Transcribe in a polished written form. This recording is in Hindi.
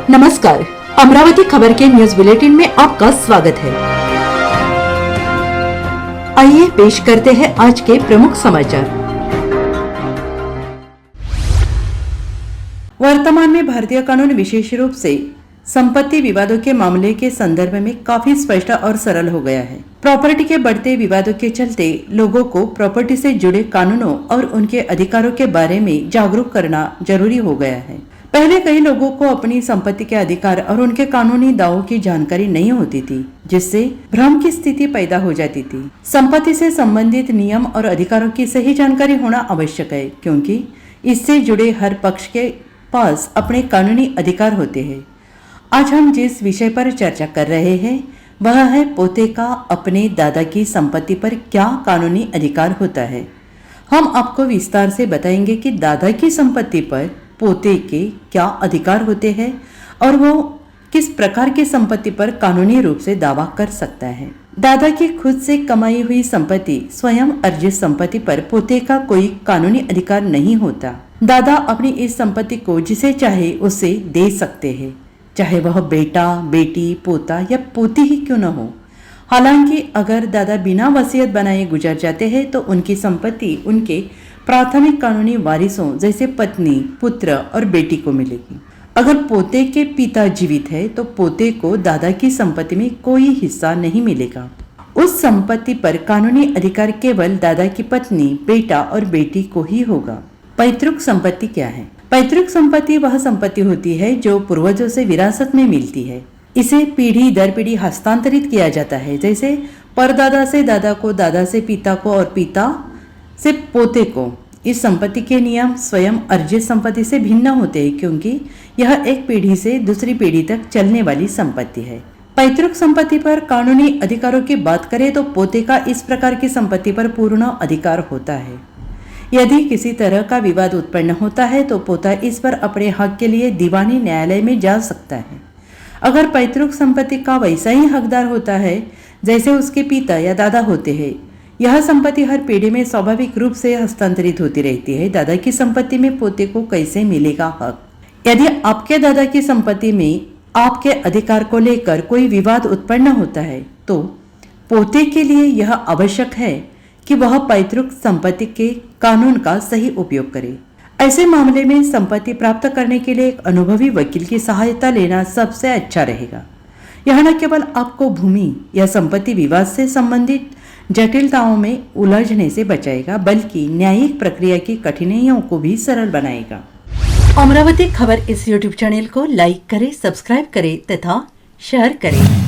नमस्कार, अमरावती खबर के न्यूज बुलेटिन में आपका स्वागत है। आइए पेश करते हैं आज के प्रमुख समाचार। वर्तमान में भारतीय कानून विशेष रूप से संपत्ति विवादों के मामले के संदर्भ में काफी स्पष्ट और सरल हो गया है। प्रॉपर्टी के बढ़ते विवादों के चलते लोगों को प्रॉपर्टी से जुड़े कानूनों और उनके अधिकारों के बारे में जागरूक करना जरूरी हो गया है। पहले कई लोगों को अपनी संपत्ति के अधिकार और उनके कानूनी दावों की जानकारी नहीं होती थी, जिससे भ्रम की स्थिति पैदा हो जाती थी। संपत्ति से संबंधित नियम और अधिकारों की सही जानकारी होना आवश्यक है, क्योंकि इससे जुड़े हर पक्ष के पास अपने कानूनी अधिकार होते हैं। आज हम जिस विषय पर चर्चा कर रहे हैं वह है पोते का अपने दादा की संपत्ति पर क्या कानूनी अधिकार होता है। हम आपको विस्तार से बताएंगे कि दादा की संपत्ति पर पोते के क्या अधिकार होते हैं और वो किस प्रकार की संपत्ति पर कानूनी रूप से दावा कर सकता है। दादा की खुद से कमाई हुई संपत्ति, स्वयं अर्जित संपत्ति पर पोते का कोई कानूनी अधिकार नहीं होता। दादा अपनी इस संपत्ति को जिसे चाहे उसे दे सकते हैं, चाहे वह बेटा, बेटी, पोता या पोती ही क्यों न हो। हालांकि अगर दादा बिना वसीयत बनाए गुजर जाते हैं तो उनकी संपत्ति उनके प्राथमिक कानूनी वारिसों जैसे पत्नी, पुत्र और बेटी को मिलेगी। अगर पोते के पिता जीवित है तो पोते को दादा की संपत्ति में कोई हिस्सा नहीं मिलेगा। उस संपत्ति पर कानूनी अधिकार केवल दादा की पत्नी, बेटा और बेटी को ही होगा। पैतृक संपत्ति क्या है? पैतृक संपत्ति वह संपत्ति होती है जो पूर्वजों से विरासत में मिलती है। इसे पीढ़ी दर पीढ़ी हस्तांतरित किया जाता है, जैसे परदादा से दादा को, दादा से पिता को और पिता से पोते को। इस संपत्ति के नियम स्वयं अर्जित संपत्ति से भिन्न होते हैं, क्योंकि यह एक पीढ़ी से दूसरी पीढ़ी तक चलने वाली संपत्ति है। पैतृक संपत्ति पर कानूनी अधिकारों की बात करें तो पोते का इस प्रकार की संपत्ति पर पूर्ण अधिकार होता है। यदि किसी तरह का विवाद उत्पन्न होता है तो पोता इस पर अपने हक के लिए दीवानी न्यायालय में जा सकता है। अगर पैतृक संपत्ति का वैसा ही हकदार होता है जैसे उसके पिता या दादा होते हैं, यह संपत्ति हर पीढ़ी में स्वाभाविक रूप से हस्तांतरित होती रहती है। दादा की संपत्ति में पोते को कैसे मिलेगा हक? यदि आपके दादा की संपत्ति में आपके अधिकार को लेकर कोई विवाद उत्पन्न होता है तो पोते के लिए यह आवश्यक है कि वह पैतृक संपत्ति के कानून का सही उपयोग करे। ऐसे मामले में संपत्ति प्राप्त करने के लिए एक अनुभवी वकील की सहायता लेना सबसे अच्छा रहेगा। यह न केवल आपको भूमि या संपत्ति विवाद से संबंधित जटिलताओं में उलझने से बचाएगा, बल्कि न्यायिक प्रक्रिया की कठिनाइयों को भी सरल बनाएगा। अमरावती खबर इस YouTube चैनल को लाइक करें, सब्सक्राइब करें तथा शेयर करें।